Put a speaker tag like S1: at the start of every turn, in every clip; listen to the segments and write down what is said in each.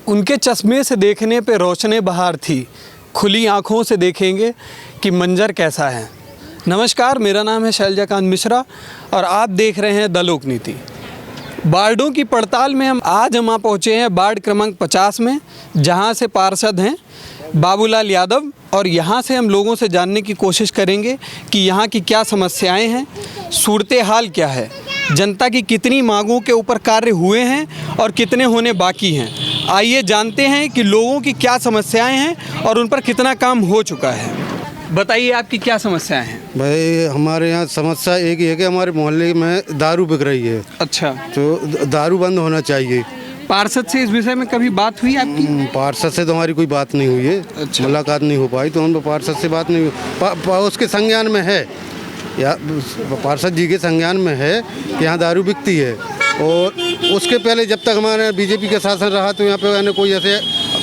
S1: उनके चश्मे से देखने पे रोशनी बहार थी, खुली आँखों से देखेंगे कि मंजर कैसा है। नमस्कार, मेरा नाम है शैलजाकांत मिश्रा और आप देख रहे हैं द लोक नीति। वार्डों की पड़ताल में हम वहाँ पहुँचे हैं वार्ड क्रमांक 50 में, जहाँ से पार्षद हैं बाबूलाल यादव, और यहाँ से हम लोगों से जानने की कोशिश करेंगे कि यहाँ की क्या समस्याएं हैं, सूरत हाल क्या है, जनता की कितनी मांगों के ऊपर कार्य हुए हैं और कितने होने बाकी हैं। आइए जानते हैं कि लोगों की क्या समस्याएं हैं और उन पर कितना काम हो चुका है। बताइए आपकी क्या समस्याएं हैं?
S2: भाई हमारे यहाँ समस्या एक ही है कि हमारे मोहल्ले में दारू बिक रही है।
S1: अच्छा,
S2: तो दारू बंद होना चाहिए।
S1: पार्षद से इस विषय में कभी बात हुई आपकी?
S2: पार्षद से तो हमारी कोई बात नहीं हुई है।
S1: अच्छा।
S2: मुलाकात नहीं हो पाई, तो हम पार्षद से बात नहीं हुई। उसके संज्ञान में है या पार्षद जी के संज्ञान में है कि यहाँ दारू बिकती है। और उसके पहले जब तक हमारे बीजेपी का शासन रहा तो यहाँ पे कोई ऐसे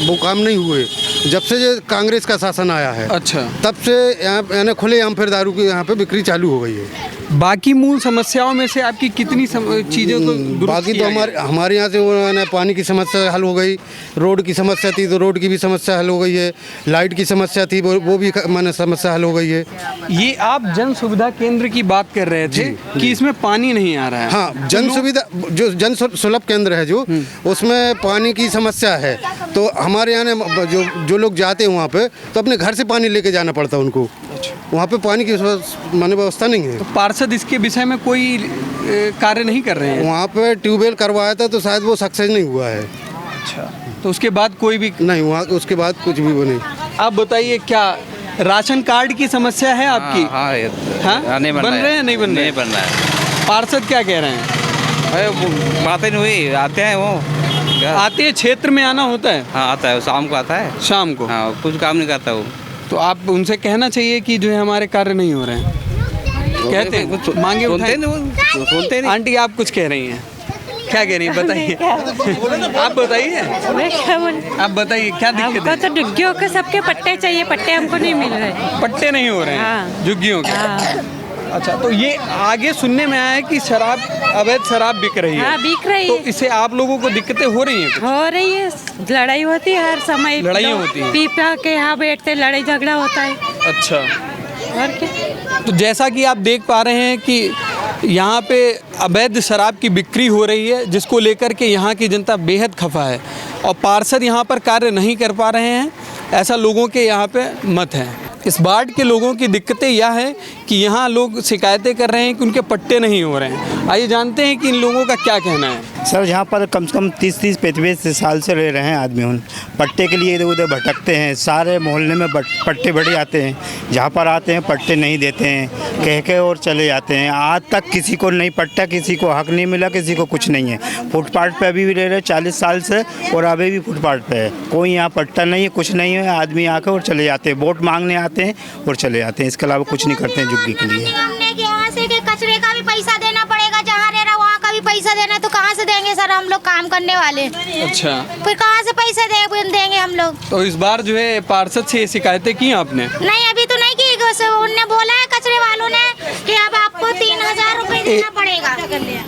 S2: वो काम नहीं हुए। जब से जो कांग्रेस का शासन आया है, अच्छा, तब से यहाँ खुलेआम फिर दारू की यहाँ पे बिक्री चालू हो गई है।
S1: बाकी मूल समस्याओं में से आपकी कितनी चीज़ों को
S2: बाकी तो हमारे यहाँ से वो पानी की समस्या हल हो गई, रोड की समस्या थी तो रोड की भी समस्या हल हो गई है, लाइट की समस्या थी वो भी माने समस्या हल हो गई है।
S1: ये आप जन सुविधा केंद्र की बात कर रहे थे कि इसमें पानी नहीं आ रहा है।
S2: हाँ, जन सुविधा जो जन सुलभ केंद्र है जो, उसमें पानी की समस्या है। तो हमारे यहाँ जो लोग जाते हैं वहाँ पे तो अपने घर से पानी लेके जाना पड़ता है उनको। वहाँ पे पानी की माने व्यवस्था नहीं है।
S1: तो पार्षद इसके विषय में कोई कार्य नहीं कर रहे हैं?
S2: वहाँ पे ट्यूबवेल करवाया था तो शायद वो सक्सेस नहीं हुआ है।
S1: अच्छा, तो उसके बाद कोई भी
S2: नहीं हुआ, उसके बाद कुछ भी वो नहीं।
S1: आप बताइए, क्या राशन कार्ड की समस्या है आपकी?
S3: हाँ, नहीं
S1: बन रहे हैं, नहीं बन रहे?
S3: नहीं बन रहा है।
S1: पार्षद क्या कह रहे हैं?
S3: बातें नहीं हुई, आते हैं वो
S1: आते हैं, क्षेत्र में आना होता है?
S3: हाँ, आता है, शाम को आता है।
S1: शाम को?
S3: हाँ, कुछ काम नहीं करता वो।
S1: तो आप उनसे कहना चाहिए कि जो है हमारे कार्य नहीं हो रहे हैं। कहते हैं कुछ मांगे उठाए,
S3: सुनते नहीं।
S1: आंटी आप कुछ कह रही हैं, क्या कह रही हैं बताइए? आप बताइए, आप बताइए क्या दिक्कत है?
S4: तो झुग्गियों के सबके पट्टे चाहिए, पट्टे हमको नहीं मिल रहे।
S1: पट्टे नहीं हो रहे हैं?
S4: हाँ।
S1: झुग्गियों के? अच्छा, तो ये आगे सुनने में आया है कि शराब, अवैध शराब बिक रही है।
S4: हाँ, बिक रही
S1: तो
S4: है।
S1: इससे आप लोगों को दिक्कतें हो रही हैं?
S4: हो रही है, लड़ाई होती है हर समय।
S1: लड़ाइयाँ होती हैं?
S4: पी पा के यहाँ बैठते, लड़ाई झगड़ा होता है।
S1: अच्छा,
S4: और क्या?
S1: तो जैसा कि आप देख पा रहे हैं कि यहाँ पे अवैध शराब की बिक्री हो रही है, जिसको लेकर के यहाँ की जनता बेहद खफा है और पार्षद यहाँ पर कार्य नहीं कर पा रहे हैं, ऐसा लोगों के यहाँ पे मत है। इस वार्ड के लोगों की दिक्कतें यह है कि यहाँ लोग शिकायतें कर रहे हैं कि उनके पट्टे नहीं हो रहे हैं। आइए जानते हैं कि इन लोगों का क्या कहना है।
S5: सर, यहाँ पर कम से कम 30-35 साल से रह रहे हैं आदमी। उन पट्टे के लिए इधर उधर भटकते हैं, सारे मोहल्ले में पट्टे बढ़े आते हैं, जहाँ पर आते हैं पट्टे नहीं देते हैं, कह के और चले जाते हैं। आज तक किसी को नहीं पट्टा, किसी को हक नहीं मिला, किसी को कुछ नहीं है। फुटपाथ पे अभी भी रह रहे 40 साल से और अभी भी फुटपाथ पे है। कोई यहाँ पट्टा नहीं है, कुछ नहीं है। आदमी आकर और चले जाते हैं, वोट मांगने आते हैं और चले जाते हैं। इसके अलावा कुछ नहीं करते हैं झुग्गी के लिए।
S6: यहाँ से कचरे का भी पैसा देना पड़ेगा, जहाँ रह रहा वहाँ का भी पैसा देना, तो कहाँ से देंगे सर हम लोग काम करने वाले?
S1: अच्छा,
S6: फिर कहाँ से पैसे देंगे हम लोग?
S1: तो इस बार जो है पार्षद से ये शिकायतें की आपने?
S6: नहीं, अभी तो नहीं की। उनने बोला है कचरे वालों ने कि अब आपको 3000 रुपए देना पड़ेगा।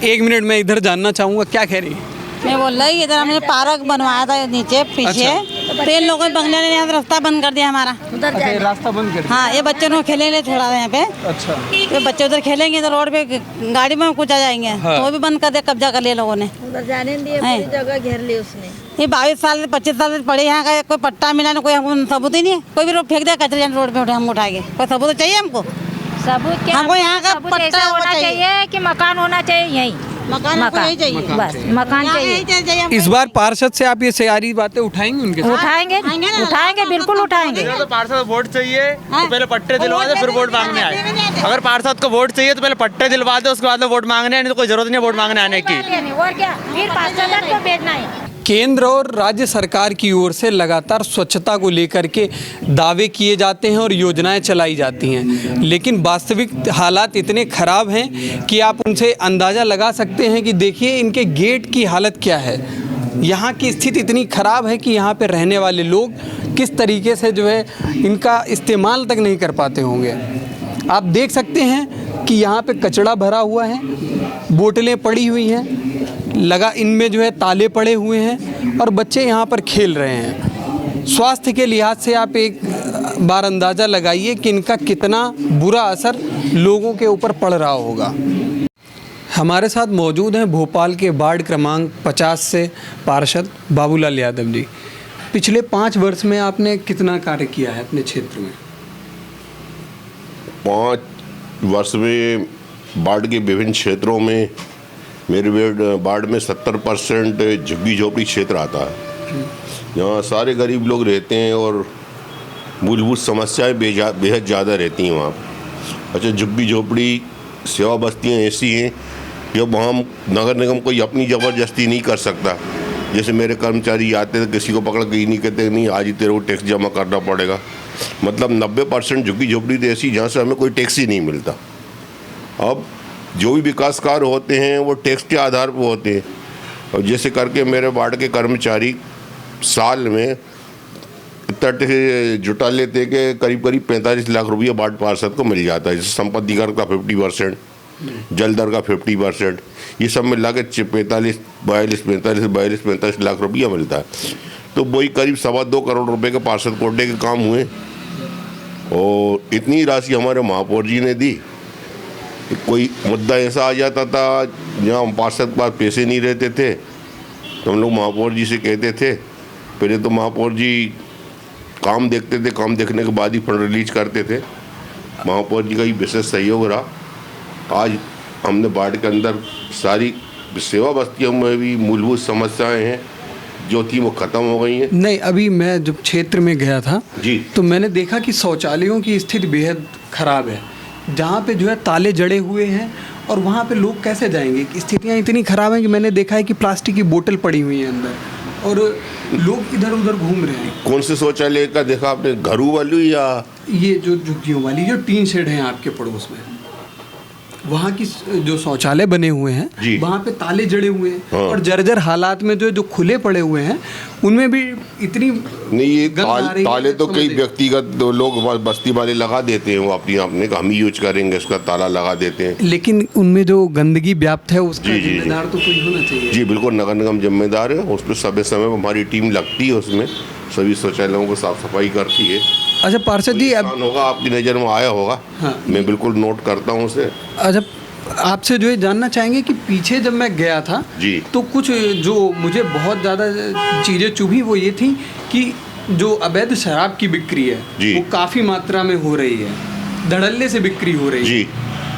S1: एक मिनट, मैं इधर जानना चाहूँगा, क्या कह रही है?
S7: मैं बोल रही इधर हमने पार्क बनवाया था नीचे पीछे।
S1: अच्छा।
S7: तो इन लोगों बंगले ने यहाँ रास्ता बंद कर दिया हमारा।
S1: अच्छा, ये रास्ता बंद कर दिया?
S7: हाँ, ये बच्चों को खेलेंगे थोड़ा यहाँ पे।
S1: अच्छा,
S7: ये बच्चे उधर खेलेंगे तो रोड पे गाड़ी में कुछ आ जाएंगे।
S1: हाँ।
S7: तो वो भी बंद कर दिया, कब्जा कर लिया लोगों ने।
S8: उधर जाने दिए, पूरी जगह घेर ली उसने।
S7: ये 22 साल 25 साल से पड़े यहाँ का, कोई पट्टा मिला ना, कोई हमको सबूत ही नहीं है। कोई भी रोड फेंक दिया कचरे रोड पे, हम उठाएंगे। कोई सबूत तो चाहिए हमको।
S8: सबूत क्या?
S7: हमको यहाँ का
S8: सबूत
S7: पट्टा
S8: ऐसा होना चाहिए कि मकान होना चाहिए यहीं।
S7: मकान नहीं चाहिए,
S8: बस मकान चाहिए।
S1: इस बार पार्षद से आप ये सारी बातें उठाएंगे उनके साथ?
S8: उठाएंगे, बिल्कुल उठाएंगे।
S9: तो पार्षद वोट चाहिए तो पहले पट्टे दिलवा दे, फिर वोट मांगने आए। अगर पार्षद को वोट चाहिए तो पहले पट्टे दिलवा दे, उसके बाद में वोट मांगने आए, नहीं तो कोई जरूरत नहीं वोट मांगने आने की।
S8: और क्या, फिर पार्षद को भेजना है।
S1: केंद्र और राज्य सरकार की ओर से लगातार स्वच्छता को लेकर के दावे किए जाते हैं और योजनाएं चलाई जाती हैं, लेकिन वास्तविक हालात इतने ख़राब हैं कि आप उनसे अंदाज़ा लगा सकते हैं कि देखिए इनके गेट की हालत क्या है। यहाँ की स्थिति इतनी ख़राब है कि यहाँ पे रहने वाले लोग किस तरीके से जो है इनका इस्तेमाल तक नहीं कर पाते होंगे। आप देख सकते हैं कि यहाँ पे कचरा भरा हुआ है, बोतलें पड़ी हुई हैं, लगा इनमें जो है ताले पड़े हुए हैं और बच्चे यहाँ पर खेल रहे हैं। स्वास्थ्य के लिहाज से आप एक बार अंदाज़ा लगाइए कि इनका कितना बुरा असर लोगों के ऊपर पड़ रहा होगा। हमारे साथ मौजूद हैं भोपाल के वार्ड क्रमांक 50 से पार्षद बाबूलाल यादव जी। पिछले 5 वर्ष में आपने कितना कार्य किया है अपने क्षेत्र में?
S10: 5 वर्ष में वार्ड के विभिन्न क्षेत्रों में मेरे वार्ड में 70% झुग्गी झोपड़ी क्षेत्र आता है, जहाँ सारे गरीब लोग रहते हैं और मूलभूत समस्याएं बेहद ज़्यादा रहती हैं वहाँ। अच्छा, झुग्गी झोपड़ी सेवा बस्तियाँ ऐसी हैं कि अब वहाँ नगर निगम कोई अपनी ज़बरदस्ती नहीं कर सकता। जैसे मेरे कर्मचारी आते थे, किसी को पकड़ के ही नहीं कहते नहीं आज ही तेरे को टैक्स जमा करना पड़ेगा। मतलब 90% झुग्गी झोपड़ी तो ऐसी जहाँ से हमें कोई टैक्स ही नहीं मिलता। अब जो भी विकास कार्य होते हैं वो टैक्स के आधार पर होते हैं, और जैसे करके मेरे वार्ड के कर्मचारी साल में इतना जुटा लेते कि करीब 45 लाख रुपये वार्ड पार्षद को मिल जाता है। जैसे संपत्ति कर का 50%, जल दर का 50%, ये सब मिला के 45 लाख रुपया मिलता है। तो वही करीब 2.25 करोड़ रुपए के पार्षद कोटे के काम हुए, और इतनी राशि हमारे महापौर जी ने दी। कोई मुद्दा ऐसा आ जाता था जहाँ पार्षद के पास पैसे नहीं रहते थे तो हम लोग महापौर जी से कहते थे, पहले तो महापौर जी काम देखते थे, काम देखने के बाद ही फंड रिलीज करते थे। महापौर जी का ही विशेष सहयोग रहा। आज हमने वार्ड के अंदर सारी सेवा बस्तियों में भी मूलभूत समस्याएं हैं जो थी वो ख़त्म हो गई हैं।
S1: नहीं, अभी मैं जब क्षेत्र में गया था
S10: जी,
S1: तो मैंने देखा कि शौचालयों की स्थिति बेहद ख़राब है, जहाँ पे जो है ताले जड़े हुए हैं और वहाँ पे लोग कैसे जाएंगे। स्थितियाँ इतनी ख़राब हैं कि मैंने देखा है कि प्लास्टिक की बोतल पड़ी हुई है अंदर और लोग इधर उधर घूम रहे हैं।
S10: कौन से शौचालय का देखा आपने, घरों वाली या
S1: ये जो झुग्गियों वाली जो टीन शेड हैं आपके पड़ोस में, वहाँ की जो शौचालय बने हुए हैं वहाँ पे ताले जड़े हुए हैं। हाँ। और जर्जर हालात में जो खुले पड़े हुए हैं उनमें भी इतनी
S10: नहीं, ये ताले तो कई व्यक्तिगत लोग बस्ती वाले लगा देते हैं, वो अपने हम ही यूज करेंगे इसका ताला लगा देते हैं,
S1: लेकिन उनमें जो गंदगी व्याप्त है उसका जिम्मेदार तो कोई होना चाहिए।
S10: जी बिल्कुल, नगर निगम जिम्मेदार है, उस पर समय समय पर हमारी टीम लगती है, उसमें सभी शौचालयों को साफ सफाई करती है।
S1: अच्छा पार्षद जी, अब
S10: होगा आपकी नज़र में आया होगा। हाँ। मैं बिल्कुल नोट करता हूँ उसे।
S1: अच्छा, आपसे जो है जानना चाहेंगे कि पीछे जब मैं गया था
S10: जी,
S1: तो कुछ जो मुझे बहुत ज़्यादा चीज़ें चुभी वो ये थी कि जो अवैध शराब की बिक्री है वो काफ़ी मात्रा में हो रही है, धड़ल्ले से बिक्री हो रही है।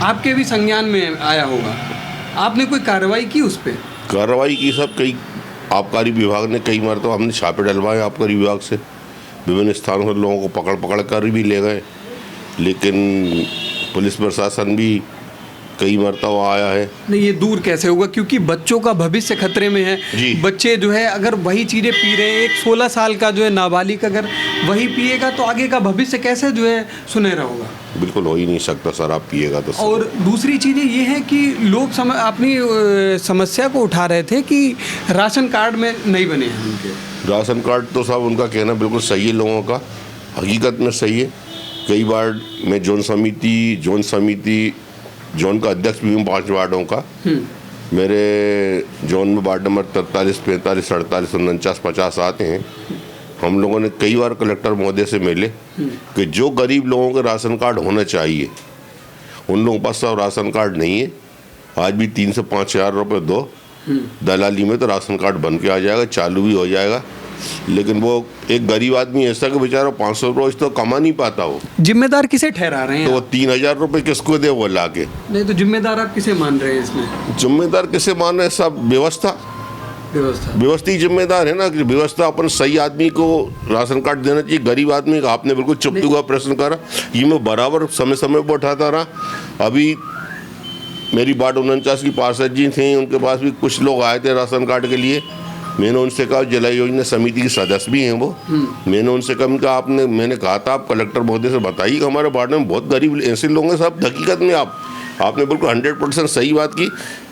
S1: आपके भी संज्ञान में आया होगा, आपने कोई कार्रवाई की उस पर?
S10: कार्रवाई की, सब कई आबकारी विभाग ने कई मरतबा हमने छापे डलवाए आबकारी विभाग से, विभिन्न स्थानों से लोगों को पकड़ कर भी ले गए, लेकिन पुलिस प्रशासन भी कई मरतबा आया है।
S1: नहीं, ये दूर कैसे होगा, क्योंकि बच्चों का भविष्य खतरे में है। बच्चे जो है अगर वही चीज़ें पी रहे हैं, एक 16 साल का जो है नाबालिग अगर वही पिएगा तो आगे का भविष्य कैसे जो है सुनहरा होगा।
S10: बिल्कुल हो ही नहीं सकता, शराब पिएगा तो।
S1: और दूसरी चीज़ें ये हैं कि लोग अपनी समस्या को उठा रहे थे कि राशन कार्ड में नहीं बने हैं उनके।
S10: राशन कार्ड तो साहब उनका कहना बिल्कुल सही है, लोगों का हकीकत में सही है। कई बार मैं जोन का अध्यक्ष भी हूँ 5 वार्डों का। मेरे जोन में वार्ड नंबर 43, 45, 48, 49, 50 आते हैं। हम लोगों ने कई बार कलेक्टर महोदय से मिले कि जो गरीब लोगों के राशन कार्ड होना चाहिए उन लोगों के पास सब राशन कार्ड नहीं है। आज भी 3 से 5 हज़ार रुपये दो, दलाली में तो राशन कार्ड बन के आ जाएगा, चालू भी हो जाएगा। लेकिन वो एक गरीब आदमी ऐसा कि बेचारा 500 रोज तो कमा नहीं पाता। वो जिम्मेदार किसे ठहरा रहे हैं? तो वो 3000 रुपये किसको दे वो ला के? नहीं तो जिम्मेदार आप किसे मान रहे हैं इसमें? जिम्मेदार किसे मान रहे हैं? सब व्यवस्था ही जिम्मेदार है ना, कि व्यवस्था अपन सही आदमी को राशन कार्ड देना चाहिए। गरीब आदमी का आपने बिल्कुल चुप हुआ प्रश्न करा, ये मैं बराबर समय समय पर उठाता रहा। अभी मेरी वार्ड 49 की पार्षद जी थे, उनके पास भी कुछ लोग आए थे राशन कार्ड के लिए। मैंने उनसे कहा, जला योजना समिति के सदस्य भी हैं वो, मैंने उनसे कहा मैंने कहा था आप कलेक्टर महोदय से बताइए कि हमारे वार्ड में बहुत गरीब ऐसे लोग हैं। सब हकीकत में आपने बिल्कुल 100% सही बात की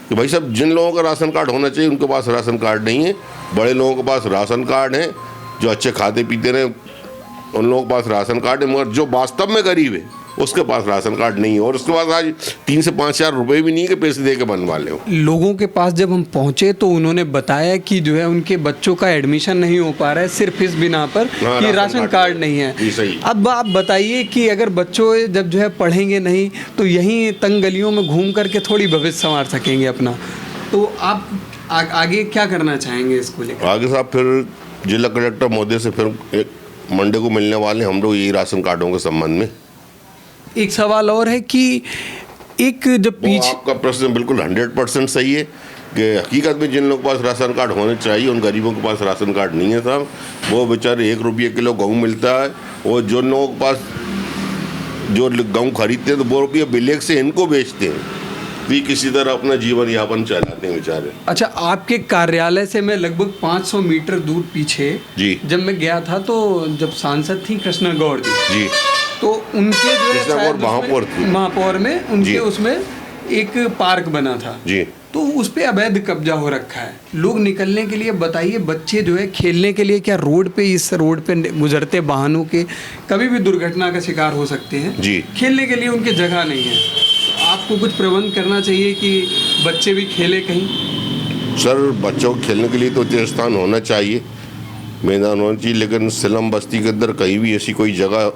S10: कि भाई साहब जिन लोगों का राशन कार्ड होना चाहिए उनके पास राशन कार्ड नहीं है। बड़े लोगों के पास राशन कार्ड है, जो अच्छे खाते पीते रहे उन लोगों के पास राशन कार्ड है, मगर जो वास्तव में गरीब है उसके पास राशन कार्ड नहीं है और उसके पास आज 3 से 5 हज़ार रुपये भी नहीं है कि पैसे दे के बनवा ले।
S1: लोगों के पास जब हम पहुंचे तो उन्होंने बताया कि जो है उनके बच्चों का एडमिशन नहीं हो पा रहा है सिर्फ इस बिना पर
S10: हाँ,
S1: कि राशन कार्ड नहीं है।
S10: जी सही।
S1: अब आप बताइए कि अगर बच्चों जब जो है पढ़ेंगे नहीं तो यहीं तंग गलियों में घूम करके थोड़ी भविष्य संवार सकेंगे अपना, तो आप आगे क्या करना चाहेंगे इसको लेकर? आगे
S10: साहब फिर जिला कलेक्टर महोदय से फिर एक मंडे को मिलने वाले हम लोग यही राशन कार्डों के संबंध में।
S1: एक सवाल और है कि एक जब पीछे
S10: आपका प्रश्न बिल्कुल 100% सही है कि हकीकत में जिन लोगों के पास राशन कार्ड होने चाहिए उन गरीबों के पास राशन कार्ड नहीं है साहब। वो बेचारे 1 रुपये किलो गेहूँ मिलता है और जो लोगों के पास जो गेहूँ खरीदते हैं तो 2 रुपये ब्लैक से इनको बेचते हैं, भी किसी तरह अपना जीवन यापन चलाते हैं बेचारे।
S1: अच्छा, आपके कार्यालय से मैं लगभग 500 मीटर दूर पीछे
S10: जी
S1: जब मैं गया था तो जब सांसद थी कृष्णा गौड़ जी तो उनके जो है शायद महापौर में उनके उसमें एक पार्क बना था
S10: जी,
S1: तो उस पे अवैध कब्जा हो रखा है। लोग निकलने के लिए बताइए, बच्चे जो है खेलने के लिए क्या रोड पे इस रोड पे गुजरते वाहनों के कभी भी दुर्घटना का शिकार हो सकते हैं
S10: जी।
S1: खेलने के लिए उनकी जगह नहीं है। आपको कुछ प्रबंध करना चाहिए कि बच्चे भी खेले कहीं।
S10: सर बच्चों को खेलने के लिए तो तीर्थ स्थान होना चाहिए, मैदान होना चाहिए, लेकिन स्लम बस्ती के अंदर कहीं भी ऐसी कोई जगह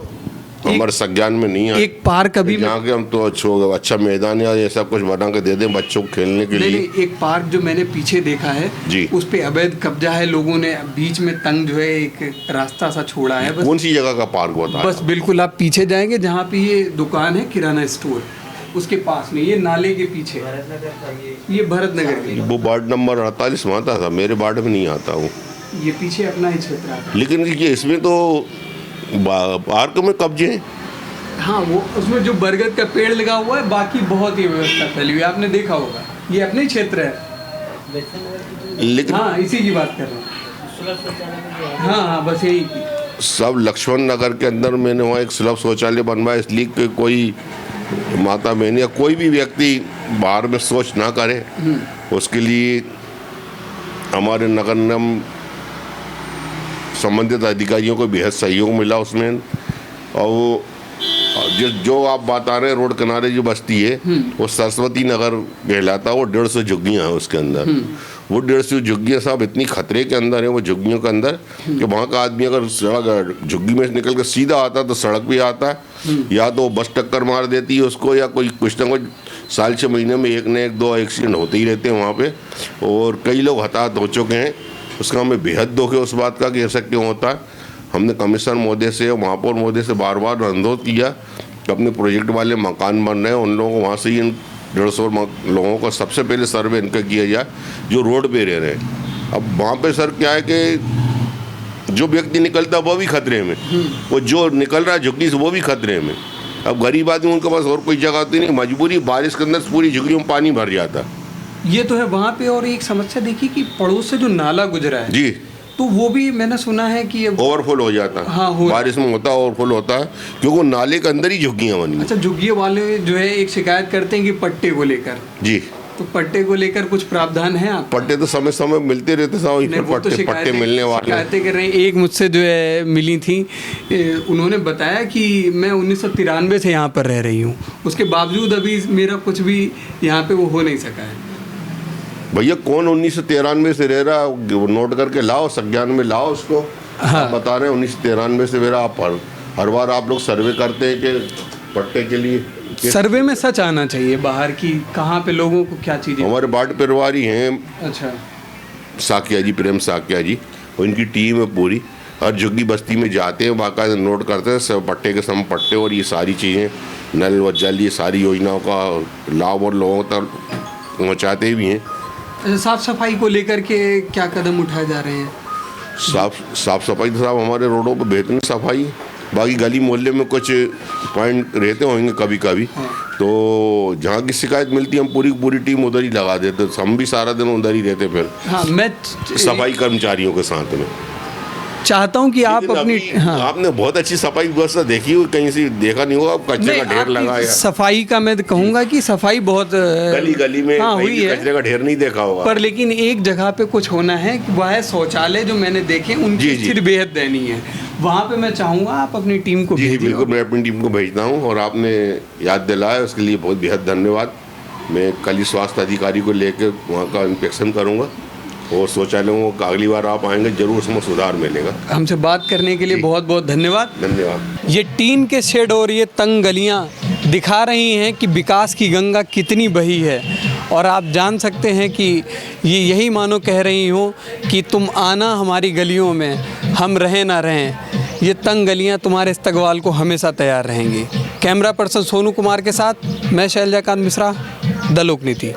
S10: हमारे संज्ञान में नहीं है।
S1: एक पार्क अभी
S10: यहाँ के हम तो अच्छा मैदान या ऐसा कुछ बना के दे दें बच्चों को खेलने के लिए।
S1: एक पार्क जो मैंने पीछे देखा है
S10: जी,
S1: उस पे अवैध कब्जा है, लोगों ने बीच में तंग जो है एक रास्ता सा छोड़ा है।
S10: कौन सी जगह का पार्क बताया?
S1: बस बिल्कुल आप पीछे जाएंगे जहाँ पे ये दुकान है किराना स्टोर, उसके पास में ये नाले के पीछे ये भरत नगर के
S10: वो वार्ड नंबर 48 में आता था, मेरे वार्ड में नहीं आता हूँ।
S1: ये पीछे अपना ही क्षेत्र है।
S10: लेकिन ये इसमें तो पार्क में कब्जे हैं।
S1: हाँ, वो उसमें जो बरगद का पेड़ लगा हुआ है, बाकी बहुत ही व्यवस्था फैली हुई है, आपने देखा होगा। ये अपने क्षेत्र है,
S10: लेकिन
S1: हाँ इसी की बात कर रहा हूँ। हाँ, बस यही की।
S10: सब लक्ष्मण नगर के अंदर मैंने वहाँ एक सुलभ शौचालय बनवाया, इसलिए कि कोई माता बहन या कोई भी व्यक्ति बाहर में शौच ना करे, उसके लिए हमारे नगर निगम संबंधित अधिकारियों को बेहद सहयोग मिला उसमें। और वो जो आप बात आ रहे हैं रोड किनारे जो बस्ती है वो सरस्वती नगर कहलाता है। वो 150 झुग्गियाँ हैं उसके अंदर। वो 150 झुग्गियाँ साहब इतनी खतरे के अंदर है वो झुग्गियों के अंदर कि वहाँ का आदमी अगर सड़क झुग्गी में निकल कर सीधा आता तो सड़क पे आता है, या तो बस टक्कर मार देती है उसको, या कोई कुछ ना कुछ साल 6 महीने में एक न एक 2 एक्सीडेंट होते ही रहते हैं वहाँ पे, और कई लोग हताहत हो चुके हैं। उसका हमें बेहद दुख है उस बात का कि ऐसा क्यों होता है। हमने कमिश्नर महोदय से और महापौर महोदय से बार बार अनुरोध किया कि अपने प्रोजेक्ट वाले मकान बन रहे हैं उन लोगों को वहाँ से ही इन 150 लोगों का सबसे पहले सर्वे इनका किया जाए जो रोड पे रह रहे हैं। अब वहाँ पे सर क्या है कि जो व्यक्ति निकलता है वो भी खतरे में, वो जो निकल रहा है झुग्गी से वो भी खतरे में। अब गरीब आदमी उनके पास और कोई जगह होती नहीं, मजबूरी बारिश के अंदर पूरी झुग्गियों में पानी भर जाता।
S1: ये तो है वहाँ पे। और एक समस्या देखी कि पड़ोस से जो नाला गुजरा है
S10: जी,
S1: तो वो भी मैंने सुना है कि
S10: ओवरफुल हो जाता है।
S1: हाँ,
S10: बारिश में होता है ओवरफुल होता है क्योंकि वो नाले के अंदर ही झुग्गियाँ बनी।
S1: अच्छा, झुग्गियों वाले जो है एक शिकायत करते हैं कि पट्टे को लेकर।
S10: जी,
S1: तो पट्टे को लेकर कुछ प्रावधान है आप?
S10: पट्टे तो समय समय मिलते रहते साहब, पट्टे मिलने वाले
S1: शिकायतें कर रहे हैं। एक मुझसे जो है मिली थी, उन्होंने बताया कि मैं 1993 से यहाँ पर रह रही हूँ, उसके बावजूद अभी मेरा कुछ भी यहाँ पे वो हो नहीं सका है।
S10: भैया कौन 1993 से रह रहा, नोट करके लाओ, संज्ञान में लाओ उसको। हाँ, आप बता रहे हैं 1993 से मेरा। आप हर बार आप लोग सर्वे करते हैं कि पट्टे के लिए।
S1: सर्वे में सच आना चाहिए बाहर की, कहाँ पे लोगों को क्या चीज़ें।
S10: हमारे वार्ड परिवारी हैं,
S1: अच्छा,
S10: साकिया जी, प्रेम साकिया जी, और इनकी टीम है पूरी। हर झुग्गी बस्ती में जाते हैं, बाकायदा नोट करते हैं सब पट्टे के सम पट्टे और ये सारी चीज़ें, नल व जल, ये सारी योजनाओं का लाभ और लोगों तक पहुँचाते भी हैं।
S1: साफ सफाई को लेकर के क्या कदम उठाए जा रहे हैं?
S10: साफ सफाई तो साहब हमारे रोडों पर बेहतरीन सफाई है। बाकी गली मोहल्ले में कुछ पॉइंट रहते होंगे कभी कभी। हाँ। तो जहाँ की शिकायत मिलती है हम पूरी टीम उधर ही लगा देते, हम भी सारा दिन उधर ही रहते फिर।
S1: हाँ, मैं
S10: सफाई कर्मचारियों के साथ में
S1: चाहता हूँ कि आप अपनी, हाँ,
S10: आपने बहुत अच्छी सफाई व्यवस्था देखी हो, कहीं से देखा नहीं होगा, कचरे का ढेर लगा है।
S1: सफाई का मैं कहूँगा कि सफाई बहुत
S10: गली में, हाँ, हुई है, कचरे का ढेर नहीं देखा होगा।
S1: पर लेकिन एक जगह पे कुछ होना है कि वह है शौचालय जो मैंने देखे उनकी स्थिति बेहद दयनीय है। वहाँ पे मैं चाहूँगा आप अपनी टीम को
S10: जी
S1: भेजिए।
S10: बिल्कुल, मैं अपनी टीम को भेजता हूँ और आपने याद दिलाया उसके लिए बहुत बेहद धन्यवाद। मैं कल ही स्वास्थ्य अधिकारी को लेकर वहाँ का इंस्पेक्शन करूँगा और शौचालयों का अगली बार आप आएंगे जरूर उसमें सुधार मिलेगा।
S1: हमसे बात करने के लिए बहुत बहुत धन्यवाद।
S10: धन्यवाद।
S1: ये टीन के शेड और ये तंग गलियाँ दिखा रही हैं कि विकास की गंगा कितनी बही है, और आप जान सकते हैं कि ये यही मानो कह रही हो कि तुम आना हमारी गलियों में, हम रहें ना रहें, ये तंग गलियाँ तुम्हारे इस्तकबाल को हमेशा तैयार रहेंगी। कैमरा पर्सन सोनू कुमार के साथ मैं शैलजाकांत मिश्रा, द लोकनीति।